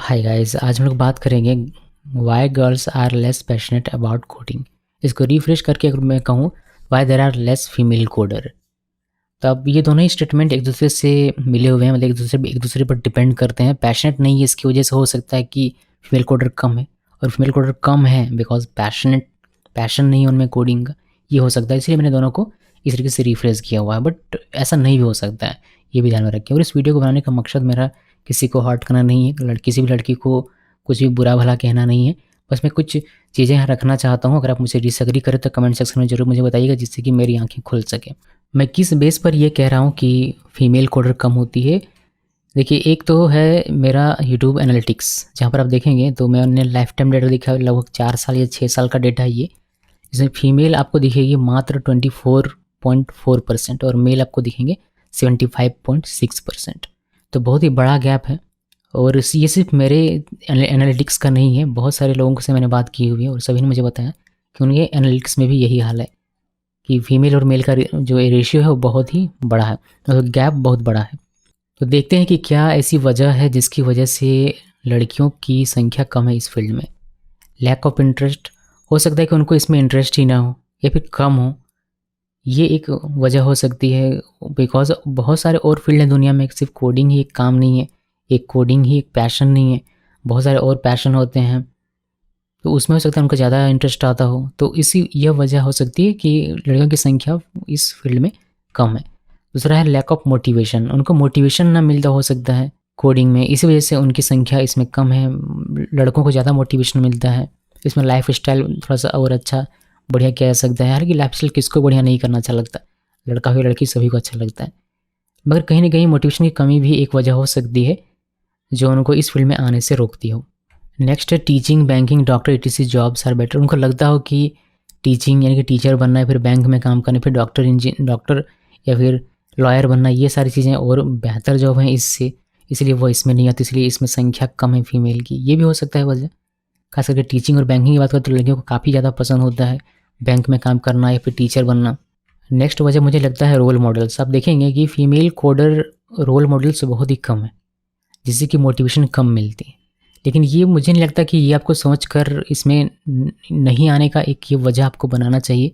Hi guys, आज हम लोग बात करेंगे why girls are less passionate about coding. इसको रिफ्रेश करके अगर मैं कहूँ why there are less female coder, तो अब ये दोनों ही स्टेटमेंट एक दूसरे से मिले हुए हैं, मतलब एक दूसरे पर डिपेंड करते हैं। पैशनेट नहीं है, इसकी वजह से हो सकता है कि फीमेल कोडर कम है, और फीमेल कोडर कम है बिकॉज पैशन नहीं है उनमें कोडिंग का। ये हो सकता है, इसलिए मैंने दोनों को इस तरीके से रिफ्रेश किया हुआ है, बट ऐसा नहीं भी हो सकता है, ये भी ध्यान में रखें। और इस वीडियो को बनाने का मकसद मेरा किसी को हर्ट करना नहीं है, किसी भी लड़की को कुछ भी बुरा भला कहना नहीं है। बस मैं कुछ चीज़ें यहाँ रखना चाहता हूँ। अगर आप मुझे डिसएग्री करें तो कमेंट सेक्शन में ज़रूर मुझे बताइएगा, जिससे कि मेरी आंखें खुल सकें। मैं किस बेस पर ये कह रहा हूँ कि फ़ीमेल कोडर कम होती है। देखिए, एक तो है मेरा यूट्यूब एनालिटिक्स, जहाँ पर आप देखेंगे तो मैंने लाइफ टाइम डेटा दिखा है, लगभग 4 साल या 6 साल का डेटा है ये। इसमें फीमेल आपको दिखेगी मात्र 24.4% और मेल आपको दिखेंगे 75.6%। तो बहुत ही बड़ा गैप है। और ये सिर्फ मेरे एनालिटिक्स का नहीं है, बहुत सारे लोगों से मैंने बात की हुई है और सभी ने मुझे बताया कि उनके एनालिटिक्स में भी यही हाल है कि फीमेल और मेल का जो रेशियो है वो बहुत ही बड़ा है, तो गैप बहुत बड़ा है। तो देखते हैं कि क्या ऐसी वजह है जिसकी वजह से लड़कियों की संख्या कम है इस फील्ड में। लैक ऑफ इंटरेस्ट, हो सकता है कि उनको इसमें इंटरेस्ट ही ना हो या फिर कम हो, ये एक वजह हो सकती है। बिकॉज बहुत सारे और फील्ड हैं दुनिया में, सिर्फ कोडिंग ही एक काम नहीं है, एक कोडिंग ही एक पैशन नहीं है, बहुत सारे और पैशन होते हैं, तो उसमें हो सकता है उनको ज़्यादा इंटरेस्ट आता हो। तो इसी यह वजह हो सकती है कि लड़कियों की संख्या इस फील्ड में कम है। दूसरा है लैक ऑफ मोटिवेशन, उनको मोटिवेशन ना मिलता हो सकता है कोडिंग में, इसी वजह से उनकी संख्या इसमें कम है। लड़कों को ज़्यादा मोटिवेशन मिलता है, इसमें लाइफ स्टाइल थोड़ा सा और अच्छा बढ़िया किया जा सकता है। हालांकि लाइफ स्टाइल किसको बढ़िया नहीं करना अच्छा लगता, लड़का हो लड़की सभी को अच्छा लगता है, मगर कहीं ना कहीं मोटिवेशन की कमी भी एक वजह हो सकती है जो उनको इस फील्ड में आने से रोकती हो। नेक्स्ट है teaching, banking, doctor etc jobs are better. उनको लगता हो कि टीचिंग यानी कि टीचर बनना है, फिर बैंक में काम करना, फिर डॉक्टर या फिर लॉयर बनना, ये सारी चीज़ें और बेहतर जॉब हैं इससे, इसलिए वो इसमें नहीं आती, इसलिए इसमें संख्या कम है फीमेल की। ये भी हो सकता है वजह। खास करके टीचिंग और बैंकिंग की बात करें तो लड़कियों को काफ़ी ज़्यादा पसंद होता है बैंक में काम करना या फिर टीचर बनना। नेक्स्ट वजह मुझे लगता है रोल मॉडल्स। आप देखेंगे कि फ़ीमेल कोडर रोल मॉडल्स बहुत ही कम है, जिससे कि मोटिवेशन कम मिलती है। लेकिन ये मुझे नहीं लगता कि ये आपको समझकर इसमें नहीं आने का एक ये वजह आपको बनाना चाहिए।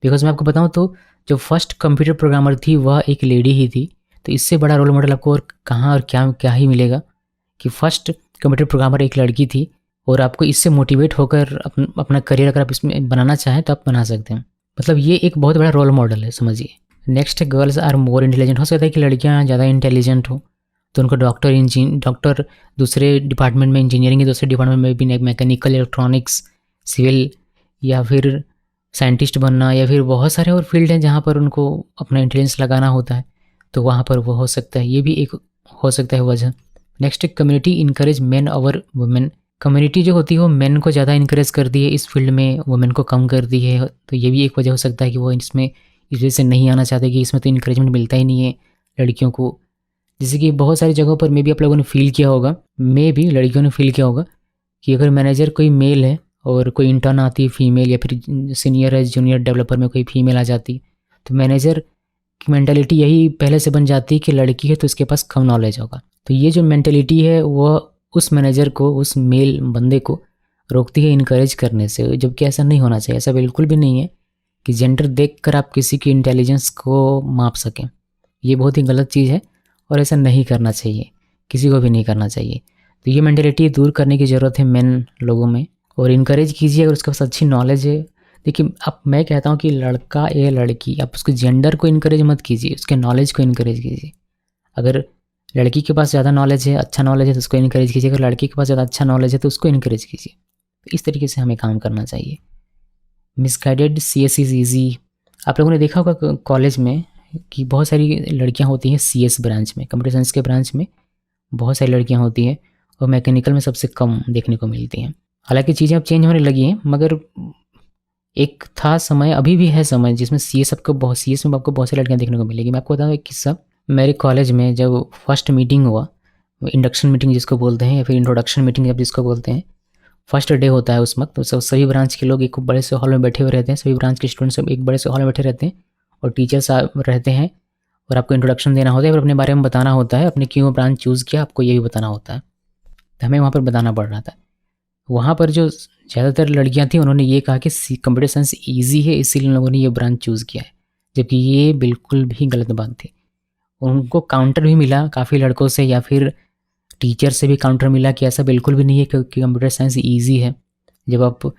बिकॉज मैं आपको बताऊं तो जो फर्स्ट कंप्यूटर प्रोग्रामर थी वह एक लेडी ही थी, तो इससे बड़ा रोल मॉडल आपको और कहाँ और क्या क्या ही मिलेगा कि फर्स्ट कंप्यूटर प्रोग्रामर एक लड़की थी। और आपको इससे मोटिवेट होकर अपना करियर अगर आप इसमें बनाना चाहें तो आप बना सकते हैं। मतलब ये एक बहुत बड़ा रोल मॉडल है, समझिए। Next, girls are more intelligent. हो सकता है कि लड़कियाँ ज़्यादा इंटेलिजेंट हो तो उनको डॉक्टर दूसरे डिपार्टमेंट में, इंजीनियरिंग के दूसरे डिपार्टमेंट में भी, मैकेनिकल, इलेक्ट्रॉनिक्स, सिविल या फिर साइंटिस्ट बनना, या फिर बहुत सारे और फील्ड हैं जहाँ पर उनको अपना इंटेलिजेंस लगाना होता है, तो वहाँ पर वो हो सकता है, ये भी एक हो सकता है वजह। Next, community encourage main over women. Community जो होती है वो मेन को ज़्यादा इनकरेज करती है इस फील्ड में, वुमेन को कम करती है, तो ये भी एक वजह हो सकता है कि वो इसमें इस वजह से नहीं आना चाहते कि इसमें तो इंकरेजमेंट मिलता ही नहीं है लड़कियों को। जैसे कि बहुत सारी जगहों पर मे भी आप लोगों ने फील किया होगा, मे भी लड़कियों ने फील किया होगा कि अगर मैनेजर कोई मेल है और कोई इंटर्न आती है फीमेल, या फिर सीनियर है जूनियर डेवलपर में कोई फीमेल आ जाती है, तो मैनेजर की मैंटेलिटी यही पहले से बन जाती है कि लड़की है तो उसके पास कम नॉलेज होगा। तो ये जो मैंटेलिटी है वह उस मैनेजर को, उस मेल बंदे को रोकती है इनकरेज करने से, जबकि ऐसा नहीं होना चाहिए। ऐसा बिल्कुल भी नहीं है कि जेंडर देखकर आप किसी की इंटेलिजेंस को माप सकें, ये बहुत ही गलत चीज़ है और ऐसा नहीं करना चाहिए, किसी को भी नहीं करना चाहिए। तो ये मेंटेलिटी दूर करने की ज़रूरत है मेन लोगों में, और इनकरेज कीजिए अगर उसके पास अच्छी नॉलेज है। देखिए, अब मैं कहता हूँ कि लड़का या लड़की, आप उसके जेंडर को इनकरेज मत कीजिए, उसके नॉलेज को इनकरेज कीजिए। अगर लड़की के पास ज़्यादा नॉलेज है, अच्छा नॉलेज है, तो उसको इनकरेज कीजिए। अगर लड़के के पास ज़्यादा अच्छा नॉलेज है तो उसको इनकरेज कीजिए। तो इस तरीके से हमें काम करना चाहिए। Misguided CS is easy. आप लोगों ने देखा होगा कॉलेज में कि बहुत सारी लड़कियां होती हैं CS ब्रांच में, कंप्यूटर साइंस के ब्रांच में बहुत सारी लड़कियां होती हैं, और मैकेनिकल में सबसे कम देखने को मिलती हैं। हालांकि चीज़ें अब चेंज होने लगी हैं, मगर एक था समय, अभी भी है समय, जिसमें CS में आपको बहुत सारी लड़कियां देखने को मिलेगी। मैं आपको बताऊँ एक किस्सा। मेरे कॉलेज में जब फर्स्ट मीटिंग हुआ, इंडक्शन मीटिंग जिसको बोलते हैं, या फिर इंट्रोडक्शन मीटिंग जब जिसको बोलते हैं, फर्स्ट डे होता है उस वक्त, तो सभी ब्रांच के लोग एक बड़े से हॉल में बैठे हुए रहते हैं, सभी ब्रांच के स्टूडेंट्स सब एक बड़े से हॉल में बैठे रहते हैं, और टीचर्स रहते हैं, और आपको इंट्रोडक्शन देना होता है, फिर अपने बारे में बताना होता है, अपने क्यों ब्रांच चूज़ किया आपको ये भी बताना होता है। तो हमें वहाँ पर बताना पड़ रहा था। वहाँ पर जो ज़्यादातर लड़कियाँ थीं उन्होंने ये कहा कि कंप्यूटर साइंस ईज़ी है इसीलिए उन लोगों ने ये ब्रांच चूज़ किया है, जबकि ये बिल्कुल भी गलत बात थी। उनको काउंटर भी मिला काफ़ी लड़कों से या फिर टीचर से भी काउंटर मिला कि ऐसा बिल्कुल भी नहीं है कि कंप्यूटर साइंस ईज़ी है। जब आप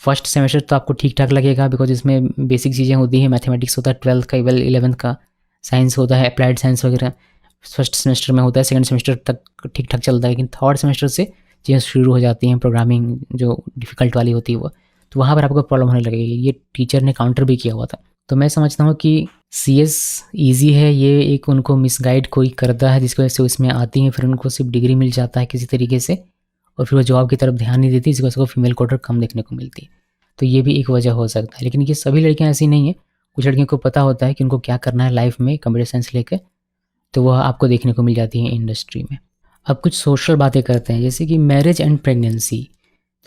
फर्स्ट सेमेस्टर तो आपको ठीक ठाक लगेगा बिकॉज इसमें बेसिक चीज़ें होती हैं, मैथमेटिक्स होता है 12th का, 11th का, साइंस होता है, अप्लाइड साइंस वगैरह फर्स्ट सेमेस्टर में होता है, सेकंड सेमेस्टर तक ठीक ठाक चलता है, लेकिन थर्ड सेमेस्टर से चीज़ें शुरू हो जाती हैं, प्रोग्रामिंग जो डिफ़िकल्ट वाली होती है वो, तो वहाँ पर आपको प्रॉब्लम होने लगेगी। ये टीचर ने काउंटर भी किया हुआ था। तो मैं समझता हूँ कि CS ईजी है, ये एक उनको मिसगाइड कोई करता है जिसकी वजह से उसमें आती हैं, फिर उनको सिर्फ डिग्री मिल जाता है किसी तरीके से और फिर वो जॉब की तरफ ध्यान नहीं देती, जिसकी वजह से फीमेल कोडर कम देखने को मिलती है। तो ये भी एक वजह हो सकता है, लेकिन ये सभी लड़कियां ऐसी नहीं है। कुछ लड़कियों को पता होता है कि उनको क्या करना है लाइफ में कंप्यूटर साइंस लेकर, तो वह आपको देखने को मिल जाती है इंडस्ट्री में। अब कुछ सोशल बातें करते हैं, जैसे कि मैरिज एंड प्रेगनेंसी।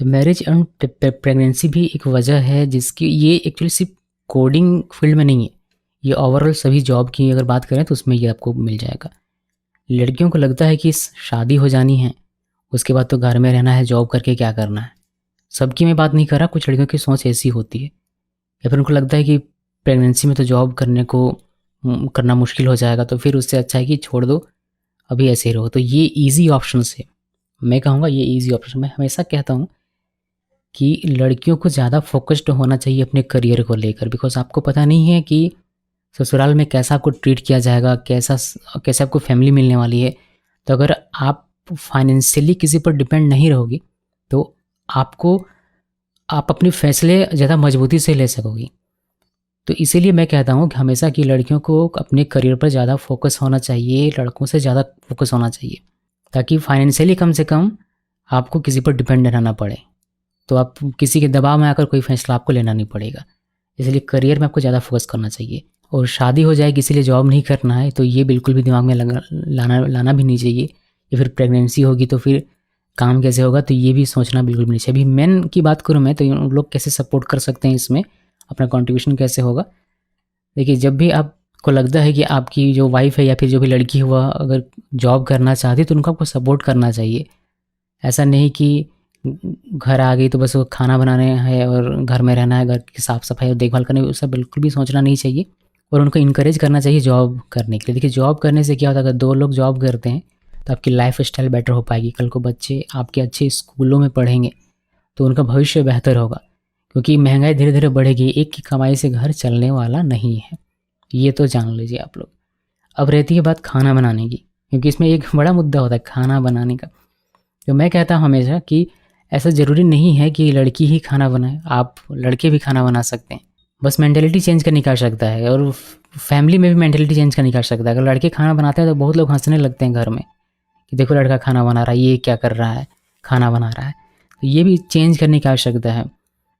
तो मैरिज एंड प्रेगनेंसी भी एक वजह है जिसकी, ये एक्चुअली सिर्फ कोडिंग फील्ड में नहीं है, ये ओवरऑल सभी जॉब की अगर बात करें तो उसमें ये आपको मिल जाएगा। लड़कियों को लगता है कि शादी हो जानी है, उसके बाद तो घर में रहना है, जॉब करके क्या करना है। सबकी मैं बात नहीं कर रहा, कुछ लड़कियों की सोच ऐसी होती है, या फिर उनको लगता है कि प्रेगनेंसी में तो जॉब करने को करना मुश्किल हो जाएगा, तो फिर उससे अच्छा है कि छोड़ दो, अभी ऐसे ही रहो। तो ये ईजी ऑप्शन है, मैं कहूँगा ये ईजी ऑप्शन। मैं हमेशा कहता हूँ कि लड़कियों को ज़्यादा फोकस्ड होना चाहिए अपने करियर को लेकर, बिकॉज आपको पता नहीं है कि ससुराल में कैसा आपको ट्रीट किया जाएगा, कैसे आपको फैमिली मिलने वाली है। तो अगर आप फाइनेंशियली किसी पर डिपेंड नहीं रहोगी तो आप अपने फैसले ज़्यादा मजबूती से ले सकोगी। तो इसीलिए मैं कहता हूँ कि हमेशा कि लड़कियों को अपने करियर पर ज़्यादा फोकस होना चाहिए, लड़कों से ज़्यादा फोकस होना चाहिए, ताकि फाइनेंशियली कम से कम आपको किसी पर डिपेंड रहना पड़े, तो आप किसी के दबाव में आकर कोई फैसला आपको लेना नहीं पड़ेगा। इसलिए करियर में आपको ज़्यादा फोकस करना चाहिए। और शादी हो जाएगी इसीलिए जॉब नहीं करना है, तो ये बिल्कुल भी दिमाग में लाना भी नहीं चाहिए। या फिर प्रेगनेंसी होगी तो फिर काम कैसे होगा, तो ये भी सोचना बिल्कुल भी नहीं चाहिए। अभी मेन की बात करूँ मैं, तो उन लोग कैसे सपोर्ट कर सकते हैं इसमें, अपना कंट्रीब्यूशन कैसे होगा। देखिए, जब भी आपको लगता है कि आपकी जो वाइफ है या फिर जो भी लड़की हुआ अगर जॉब करना चाहती है तो उनको आपको सपोर्ट करना चाहिए। ऐसा नहीं कि घर आ गई तो बस वो खाना बनाने है और घर में रहना है, घर की साफ़ सफाई और देखभाल करने, उसका बिल्कुल भी सोचना नहीं चाहिए। और उनको इनकरेज करना चाहिए जॉब करने के लिए। देखिए, जॉब करने से क्या होता है, अगर 2 लोग जॉब करते हैं तो आपकी लाइफ स्टाइल बेटर हो पाएगी। कल को बच्चे आपके अच्छे स्कूलों में पढ़ेंगे तो उनका भविष्य बेहतर होगा, क्योंकि महंगाई धीरे धीरे बढ़ेगी, एक की कमाई से घर चलने वाला नहीं है, ये तो जान लीजिए आप लोग। अब रहती है बात खाना बनाने की, क्योंकि इसमें एक बड़ा मुद्दा होता है खाना बनाने का। तो मैं कहता हूँ हमेशा कि ऐसा ज़रूरी नहीं है कि लड़की ही खाना बनाए, आप लड़के भी खाना बना सकते हैं। बस मेंटालिटी चेंज करने की आवश्यकता है, और फैमिली में भी मेंटालिटी चेंज करने की आवश्यकता है। अगर लड़के खाना बनाते हैं तो बहुत लोग हंसने लगते हैं घर में कि देखो लड़का खाना बना रहा है, ये क्या कर रहा है, खाना बना रहा है। तो ये भी चेंज करने की आवश्यकता है।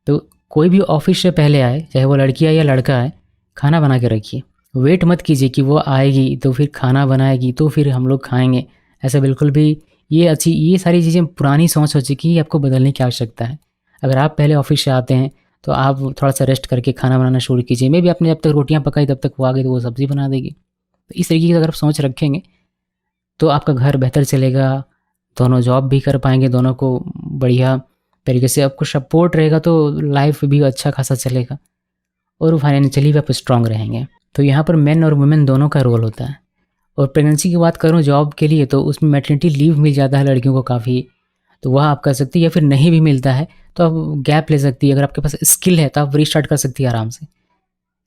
तो कोई भी ऑफिस से पहले आए, चाहे वो लड़की आए या लड़का आए, खाना बना के रखिए। वेट मत कीजिए कि वो आएगी तो फिर खाना बनाएगी तो फिर हम लोग खाएंगे, ऐसा बिल्कुल भी। ये सारी चीज़ें पुरानी सोच हो चुकी है, आपको बदलने की आवश्यकता है। अगर आप पहले ऑफिस से आते हैं तो आप थोड़ा सा रेस्ट करके खाना बनाना शुरू कीजिए। मैं भी अपने जब तक रोटियां पकाई तब तक वो आ गई तो वो सब्ज़ी बना देगी। तो इस तरीके की अगर आप सोच रखेंगे तो आपका घर बेहतर चलेगा, दोनों जॉब भी कर पाएंगे, दोनों को बढ़िया तरीके से आपको सपोर्ट रहेगा, तो लाइफ भी अच्छा खासा चलेगा और फाइनेंशियली भी आप स्ट्रांग रहेंगे। तो यहाँ पर मेन और वुमेन दोनों का रोल होता है। और प्रेगनेंसी की बात करूँ जॉब के लिए, तो उसमें मैटरनिटी लीव मिल जाता है लड़कियों को काफ़ी, तो वह आप कर सकती है। या फिर नहीं भी मिलता है तो आप गैप ले सकती है। अगर आपके पास स्किल है तो आप रीस्टार्ट कर सकती है आराम से,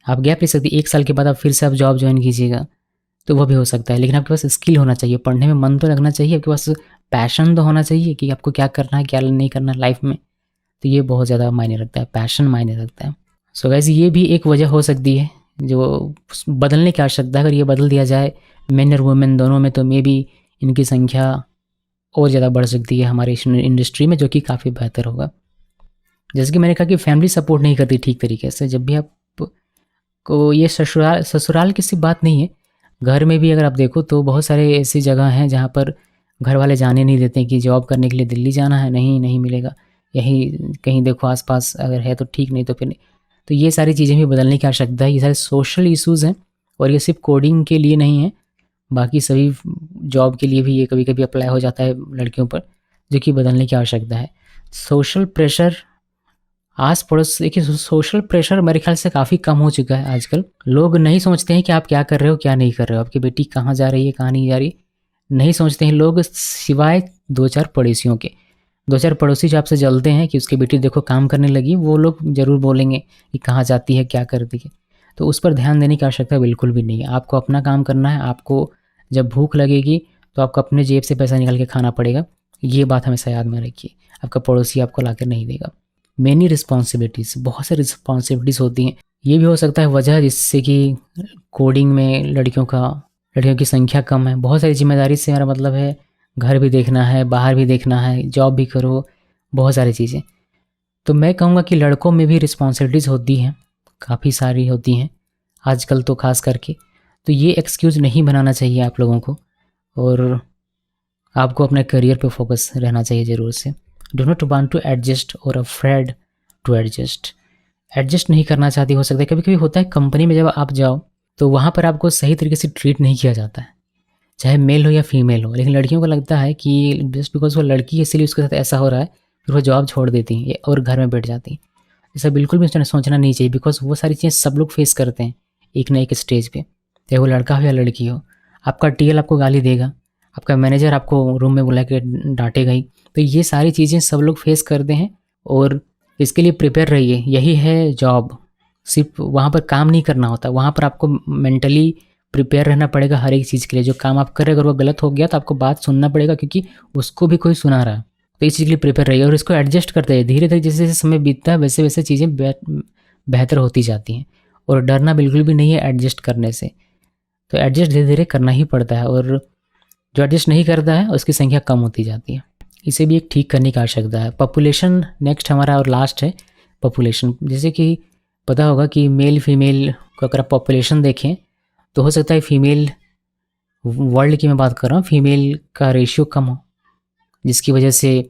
आप गैप ले सकती है। 1 साल के बाद आप फिर से आप जॉब ज्वाइन कीजिएगा तो वह भी हो सकता है। लेकिन आपके पास स्किल होना चाहिए, पढ़ने में मन तो लगना चाहिए, आपके पास पैशन तो होना चाहिए कि आपको क्या करना है क्या नहीं करना है लाइफ में। तो ये बहुत ज़्यादा मायने रखता है, पैशन मायने रखता है। सो गाइस, ये भी एक वजह हो सकती है जो बदलने की आवश्यकता है। अगर ये बदल दिया जाए मेन और वुमेन दोनों में, तो मे भी इनकी संख्या और ज़्यादा बढ़ सकती है हमारे इंडस्ट्री में, जो कि काफ़ी बेहतर होगा। जैसे कि मैंने कहा कि फैमिली सपोर्ट नहीं करती ठीक तरीके से। जब भी आप को ये ससुराल की सी बात नहीं है, घर में भी अगर आप देखो तो बहुत सारे ऐसी जगह हैं जहाँ पर घर वाले जाने नहीं देते कि जॉब करने के लिए दिल्ली जाना है, नहीं मिलेगा, यहीं कहीं देखो आसपास अगर है तो ठीक, नहीं तो फिर नहीं। तो ये सारी चीज़ें भी बदलने की आवश्यकता है। ये सारे सोशल इश्यूज़ हैं और ये सिर्फ कोडिंग के लिए नहीं है, बाकी सभी जॉब के लिए भी ये कभी कभी अप्लाई हो जाता है लड़कियों पर, जो कि बदलने की आवश्यकता है। सोशल प्रेशर आस पड़ोस, देखिए सोशल प्रेशर मेरे ख्याल से काफ़ी कम हो चुका है आजकल। लोग नहीं सोचते हैं कि आप क्या कर रहे हो क्या नहीं कर रहे हो, आपकी बेटी कहाँ जा रही है कहाँ नहीं जा रही, नहीं सोचते हैं लोग, सिवाय 2-4 पड़ोसियों के। 2-4 पड़ोसी जो आपसे जलते हैं कि उसकी बेटी देखो काम करने लगी, वो लोग ज़रूर बोलेंगे कि कहाँ जाती है क्या करती है। तो उस पर ध्यान देने की आवश्यकता बिल्कुल भी नहीं है। आपको अपना काम करना है। आपको जब भूख लगेगी तो आपको अपने जेब से पैसा निकाल के खाना पड़ेगा। ये बात हमेशा याद में रखिए। आपका पड़ोसी आपको ला कर नहीं देगा। मेनी रिस्पॉन्सिबिलिटीज़, बहुत सारी रिस्पॉन्सिबिलिटीज़ होती हैं। ये भी हो सकता है वजह जिससे कि कोडिंग में लड़कियों की संख्या कम है। बहुत सारी जिम्मेदारी से मेरा मतलब है घर भी देखना है, बाहर भी देखना है, जॉब भी करो, बहुत सारी चीज़ें। तो मैं कहूँगा कि लड़कों में भी रिस्पॉन्सिबिलिटीज़ होती हैं, काफ़ी सारी होती हैं आजकल तो ख़ास करके। तो ये एक्सक्यूज़ नहीं बनाना चाहिए आप लोगों को, और आपको अपने करियर पे फोकस रहना चाहिए ज़रूर से। Do not want to adjust और अफ्रेड टू एडजस्ट। एडजस्ट नहीं करना चाहती, हो सकता है कभी-कभी होता है कंपनी में जब आप जाओ तो वहाँ पर आपको सही तरीके से ट्रीट नहीं किया जाता है, चाहे मेल हो या फीमेल हो। लेकिन लड़कियों को लगता है कि जस्ट बिकॉज़ वो लड़की है इसलिए उसके साथ ऐसा हो रहा है, फिर वो जॉब छोड़ देती हैं और घर में बैठ जाती हैं। ऐसा बिल्कुल भी सोचना नहीं चाहिए, बिकॉज़ वो सारी चीज़ें सब लोग फेस करते हैं एक ना एक स्टेज पे, चाहे वो लड़का हो या लड़की हो। आपका टीएल आपको गाली देगा, आपका मैनेजर आपको रूम में बुला के डांटेगा ही। तो ये सारी चीज़ें सब लोग फेस करते हैं और इसके लिए प्रिपेयर रहिए। यही है जॉब। सिर्फ वहाँ पर काम नहीं करना होता, वहाँ पर आपको मेंटली प्रिपेयर रहना पड़ेगा हर एक चीज़ के लिए। जो काम आप कर रहे हैं अगर वो गलत हो गया तो आपको बात सुनना पड़ेगा, क्योंकि उसको भी कोई सुना रहा है। तो इस चीज़ के लिए प्रिपेयर रहिए और इसको एडजस्ट करते रहिए। धीरे धीरे जैसे जैसे समय बीतता है वैसे वैसे चीज़ें बेहतर होती जाती हैं। और डरना बिल्कुल भी नहीं है एडजस्ट करने से। तो एडजस्ट धीरे धीरे करना ही पड़ता है, और जो एडजस्ट नहीं करता है उसकी संख्या कम होती जाती है। इसे भी एक ठीक करने की आवश्यकता है। पॉपुलेशन नेक्स्ट हमारा और लास्ट है पॉपुलेशन। जैसे कि पता होगा कि मेल फीमेल को अगर आप पॉपुलेशन देखें तो हो सकता है फीमेल, वर्ल्ड की मैं बात कर रहा हूँ, फीमेल का रेशियो कम हो, जिसकी वजह से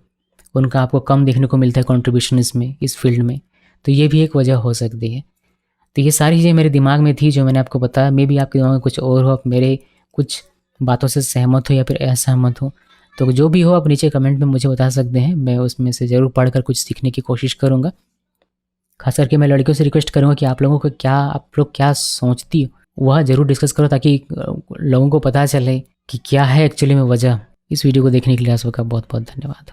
उनका आपको कम देखने को मिलता है कंट्रीब्यूशन इसमें, इस फील्ड में। तो ये भी एक वजह हो सकती है। तो ये सारी चीज़ें मेरे दिमाग में थी जो मैंने आपको बताया। मे भी आपके दिमाग में कुछ और हो, आप मेरे कुछ बातों से सहमत हो या फिर असहमत हो। तो जो भी हो आप नीचे कमेंट में मुझे बता सकते हैं। मैं उसमें से ज़रूर पढ़कर कुछ सीखने की कोशिश करूँगा। खास करके मैं लड़कियों से रिक्वेस्ट करूँगा कि आप लोग क्या सोचती हो वह ज़रूर डिस्कस करो, ताकि लोगों को पता चले कि क्या है एक्चुअली में वजह। इस वीडियो को देखने के लिए आप सबका बहुत बहुत धन्यवाद।